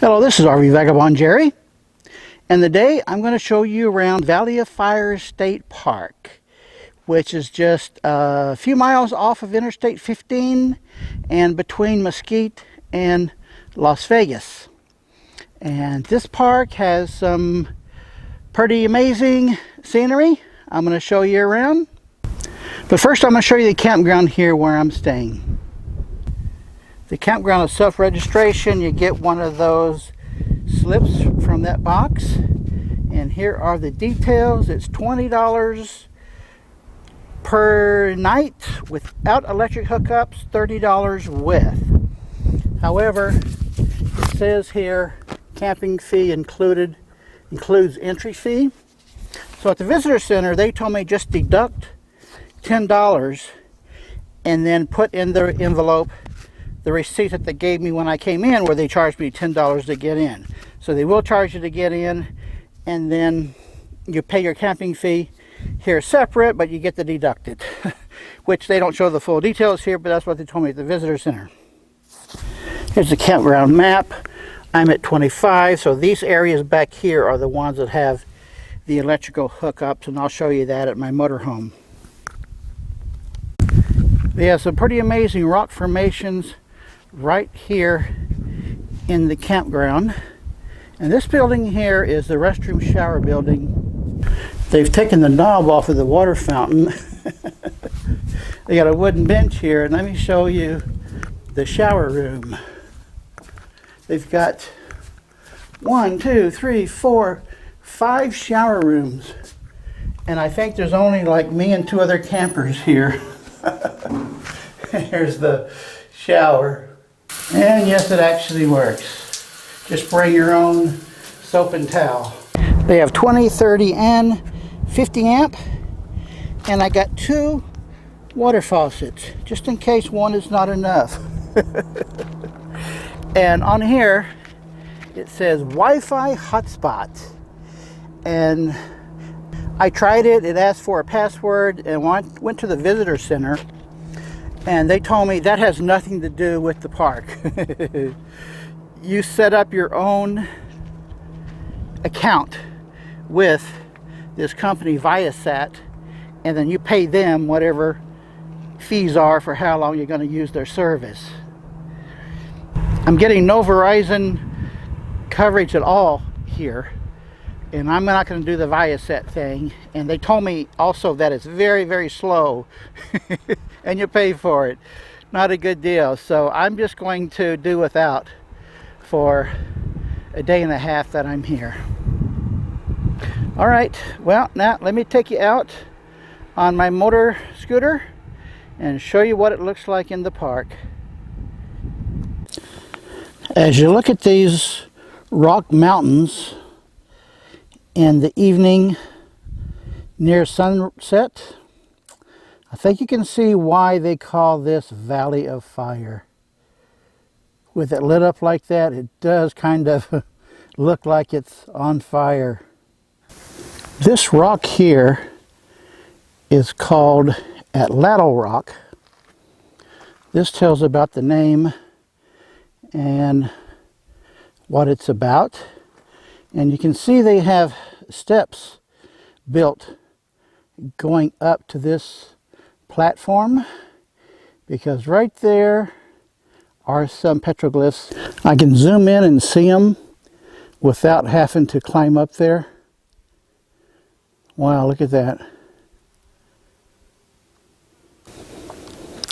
Hello, this is RV Vagabond Jerry, and today I'm going to show you around Valley of Fire State Park, which is just a few miles off of Interstate 15 and between Mesquite and Las Vegas. And this park has some pretty amazing scenery. I'm going to show you around. But first I'm going to show you the campground here where I'm staying. The campground is self-registration. You get one of those slips from that box. And here are the details. It's $20 per night without electric hookups, $30 with. However, it says here camping fee includes entry fee. So at the visitor center, they told me just deduct $10 and then put in their envelope the receipt that they gave me when I came in, where they charged me $10 to get in. So they will charge you to get in, and then you pay your camping fee here separate, but you get the deducted, which they don't show the full details here, but that's what they told me at the visitor center. Here's the campground map. I'm at 25, so these areas back here are the ones that have the electrical hookups, and I'll show you that at my motorhome. They have some pretty amazing rock formations right here in the campground. And this building here is the restroom shower building. They've taken the knob off of the water fountain. They got a wooden bench here, and let me show you the shower room. They've got 1, 2, 3, 4, 5 shower rooms. And I think there's only like me and 2 other campers here. Here's the shower. And yes, it actually works. Just bring your own soap and towel. They have 20, 30, and 50 amp. And I got 2 water faucets, just in case one is not enough. And on here, it says Wi-Fi hotspot. And I tried it, it asked for a password, and went to the visitor center, and they told me that has nothing to do with the park. You set up your own account with this company Viasat, and then you pay them whatever fees are for how long you're going to use their service. I'm getting no Verizon coverage at all here, and I'm not going to do the Viasat thing. And they told me also that it's very, very slow and you pay for it. Not a good deal. So I'm just going to do without for a day and a half that I'm here. All right, well, now let me take you out on my motor scooter and show you what it looks like in the park. As you look at these rock mountains in the evening near sunset, I think you can see why they call this Valley of Fire. With it lit up like that, it does kind of look like it's on fire. This rock here is called Atlatl Rock. This tells about the name and what it's about. And you can see they have steps built going up to this platform, because right there are some petroglyphs. I can zoom in and see them without having to climb up there. Wow, look at that.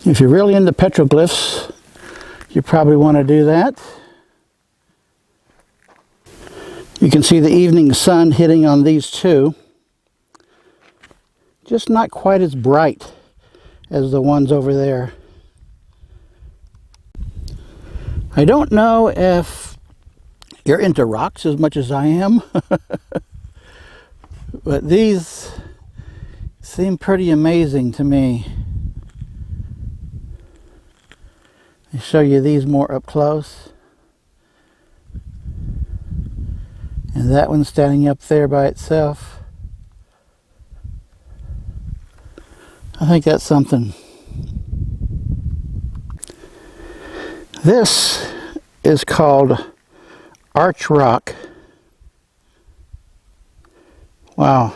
If you're really into petroglyphs, you probably want to do that. You can see the evening sun hitting on these two. Just not quite as bright as the ones over there. I don't know if you're into rocks as much as I am, but these seem pretty amazing to me. I'll show you these more up close. And that one's standing up there by itself. I think that's something. This is called Arch Rock. Wow,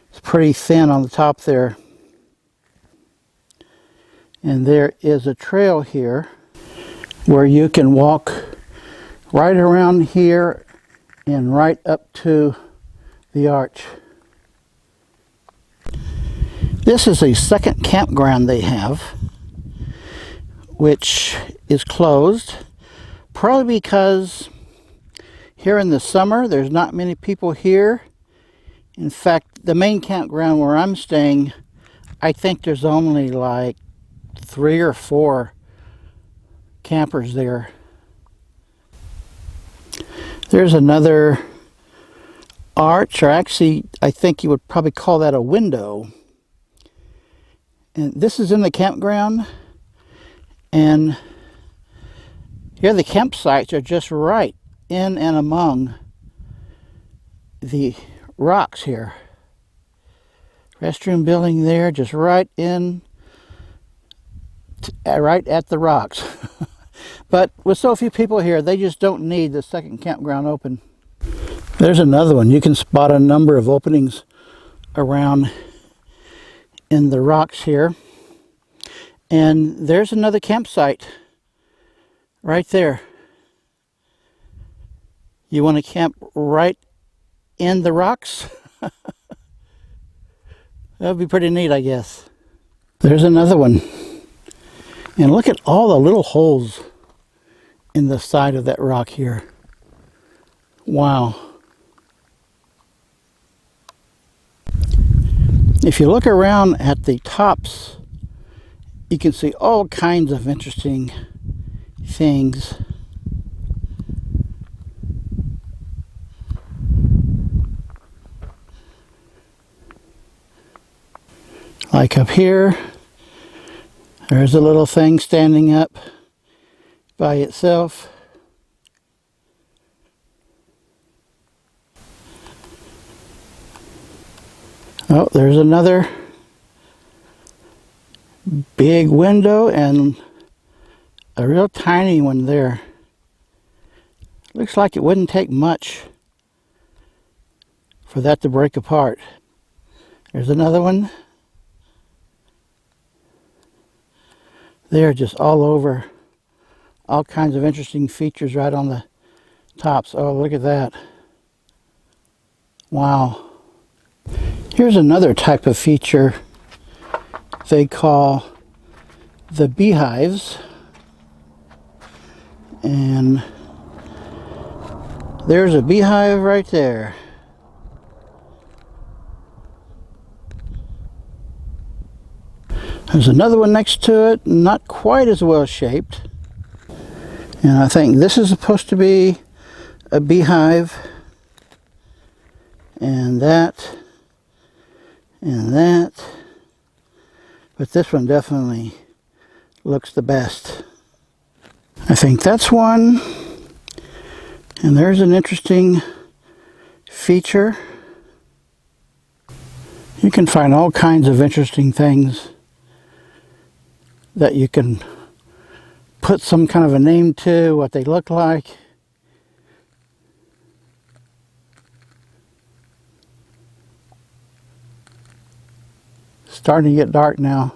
it's pretty thin on the top there. And there is a trail here where you can walk right around here and right up to the arch. This is a second campground they have, which is closed, probably because here in the summer there's not many people here. In fact, the main campground where I'm staying, I think there's only like 3 or 4 campers there. There's another arch, or actually I think you would probably call that a window. And this is in the campground, and here the campsites are just right in and among the rocks here. Restroom building there, just right in, right at the rocks. But with so few people here, they just don't need the second campground open. There's another one. You can spot a number of openings around in the rocks here. And there's another campsite right there. You want to camp right in the rocks? That would be pretty neat, I guess. There's another one. And look at all the little holes in the side of that rock here. Wow. If you look around at the tops, you can see all kinds of interesting things. Like up here, there's a little thing standing up by itself. Oh, there's another big window and a real tiny one there. Looks like it wouldn't take much for that to break apart. There's another one. They're just all over. All kinds of interesting features right on the tops. Oh, look at that. Wow. Here's another type of feature they call the beehives. And there's a beehive right there. There's another one next to it, not quite as well shaped. And I think this is supposed to be a beehive. And that. And that. But this one definitely looks the best. I think that's one. And there's an interesting feature. You can find all kinds of interesting things that you can put some kind of a name to, what they look like. Starting to get dark now.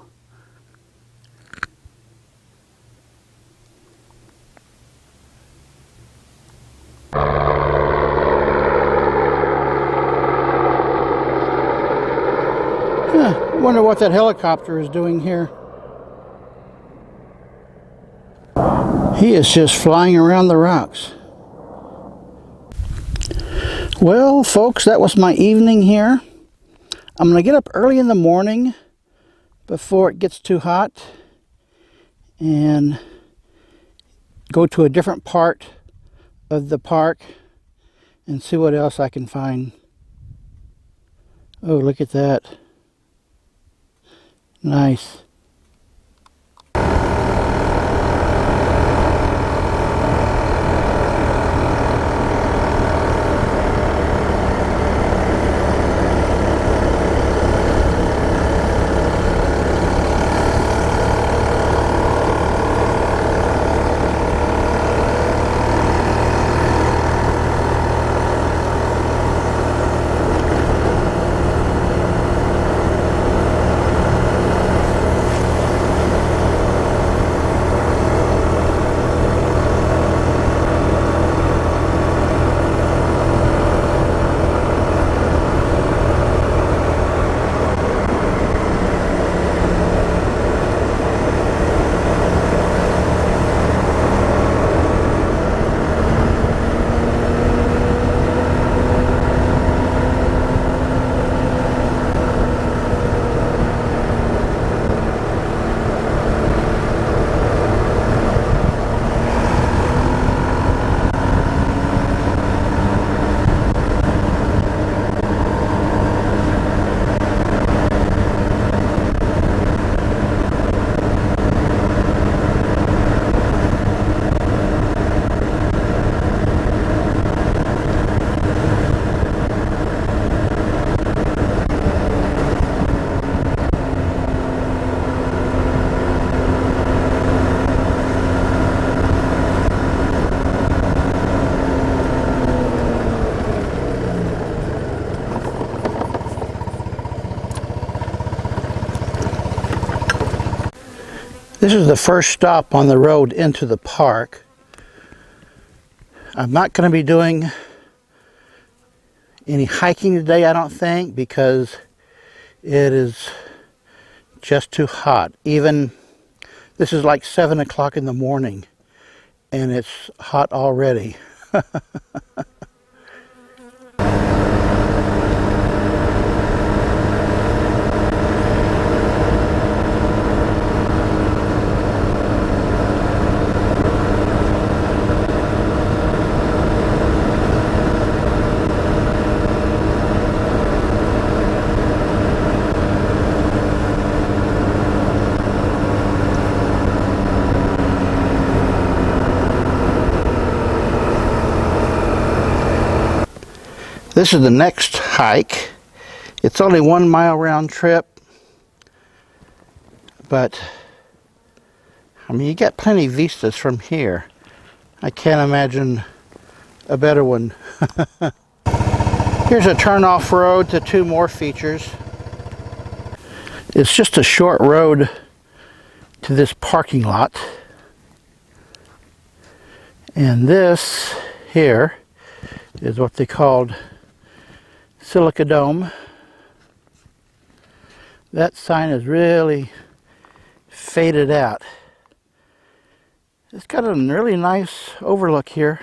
Wonder what that helicopter is doing here. He is just flying around the rocks. Well, folks, that was my evening here. I'm going to get up early in the morning before it gets too hot and go to a different part of the park and see what else I can find. Oh, look at that. Nice. This is the first stop on the road into the park. I'm not going to be doing any hiking today, I don't think, because it is just too hot. Even this is like 7 o'clock in the morning and it's hot already. This is the next hike. It's only 1 mile round trip, but I mean, you get plenty of vistas from here. I can't imagine a better one. Here's a turn-off road to 2 more features. It's just a short road to this parking lot. And this here is what they called Silica Dome. That sign is really faded out. It's got a really nice overlook here.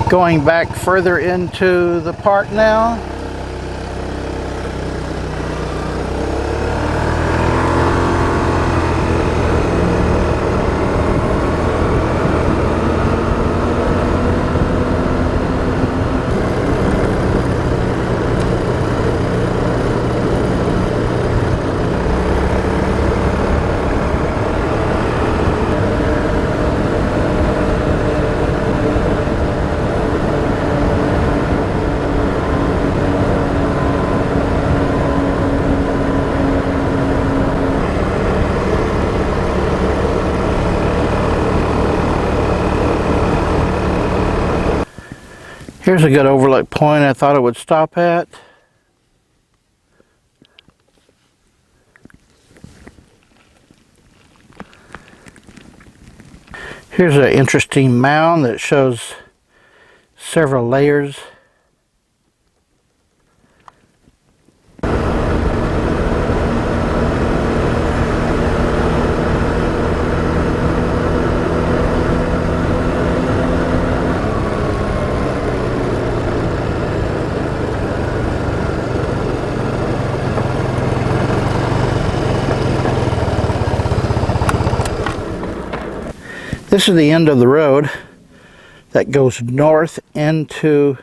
Going back further into the park now. Here's a good overlook point I thought it would stop at. Here's an interesting mound that shows several layers. This is the end of the road that goes north into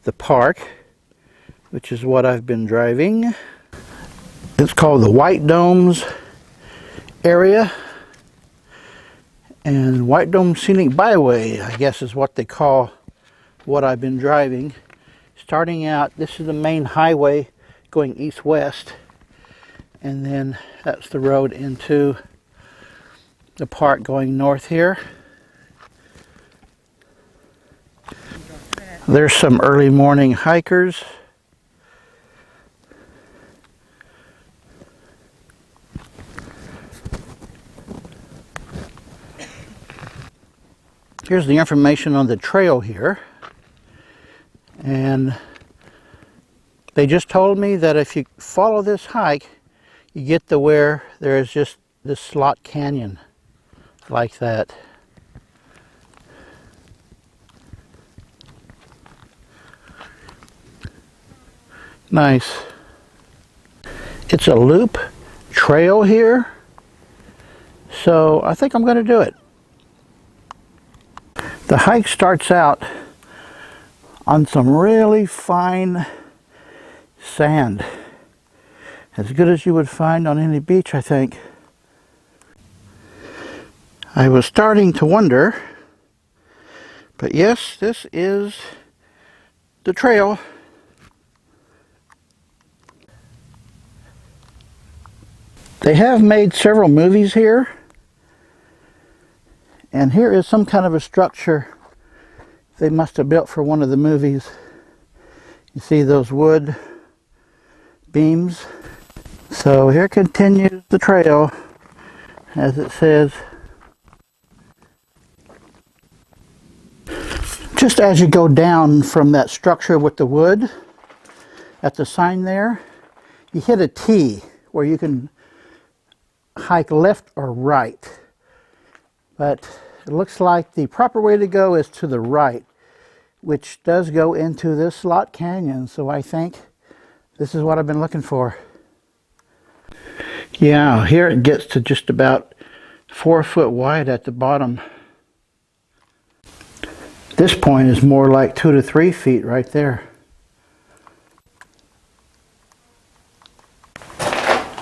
the park, which is what I've been driving. It's called the White Domes area, and White Dome Scenic Byway, I guess, is what they call what I've been driving. Starting out, this is the main highway going east-west, and then that's the road into the park going north here. There's some early morning hikers. Here's the information on the trail here. And they just told me that if you follow this hike, you get to where there is just this slot canyon like that. Nice. It's a loop trail here, so I think I'm going to do it. The hike starts out on some really fine sand, as good as you would find on any beach, I think. I was starting to wonder, but yes, this is the trail. They have made several movies here. And here is some kind of a structure they must have built for one of the movies. You see those wood beams. So here continues the trail, as it says. Just as you go down from that structure with the wood, at the sign there, you hit a T where you can hike left or right. But it looks like the proper way to go is to the right, which does go into this slot canyon. So I think this is what I've been looking for. Yeah, here it gets to just about 4 foot wide at the bottom. This point is more like 2 to 3 feet right there.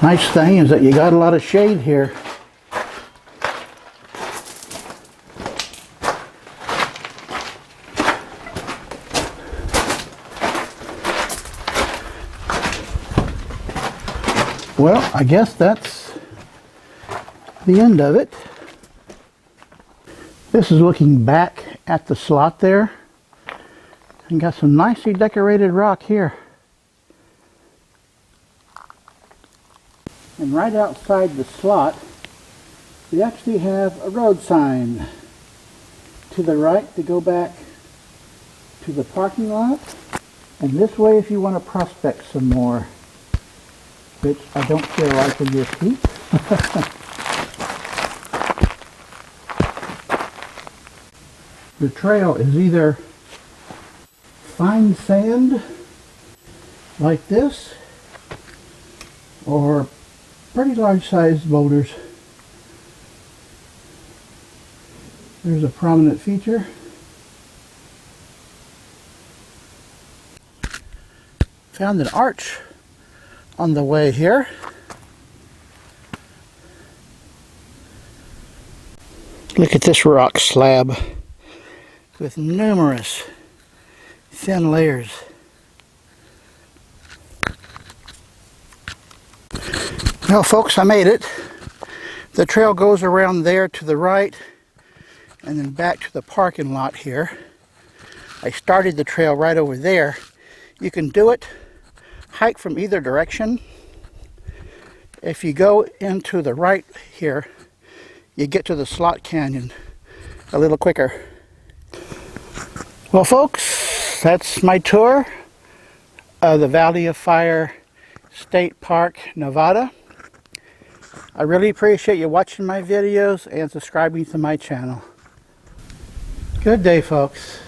Nice thing is that you got a lot of shade here. Well, I guess that's the end of it. This is looking back at the slot there, and got some nicely decorated rock here. And right outside the slot, we actually have a road sign to the right to go back to the parking lot, and this way if you want to prospect some more, which I don't feel like in this heat. The trail is either fine sand like this or pretty large sized boulders. There's a prominent feature. Found an arch on the way here. Look at this rock slab with numerous thin layers. Well, folks, I made it. The trail goes around there to the right and then back to the parking lot here. I started the trail right over there. You can do it, hike from either direction. If you go into the right here, you get to the slot canyon a little quicker. Well, folks, that's my tour of the Valley of Fire State Park, Nevada. I really appreciate you watching my videos and subscribing to my channel. Good day, folks.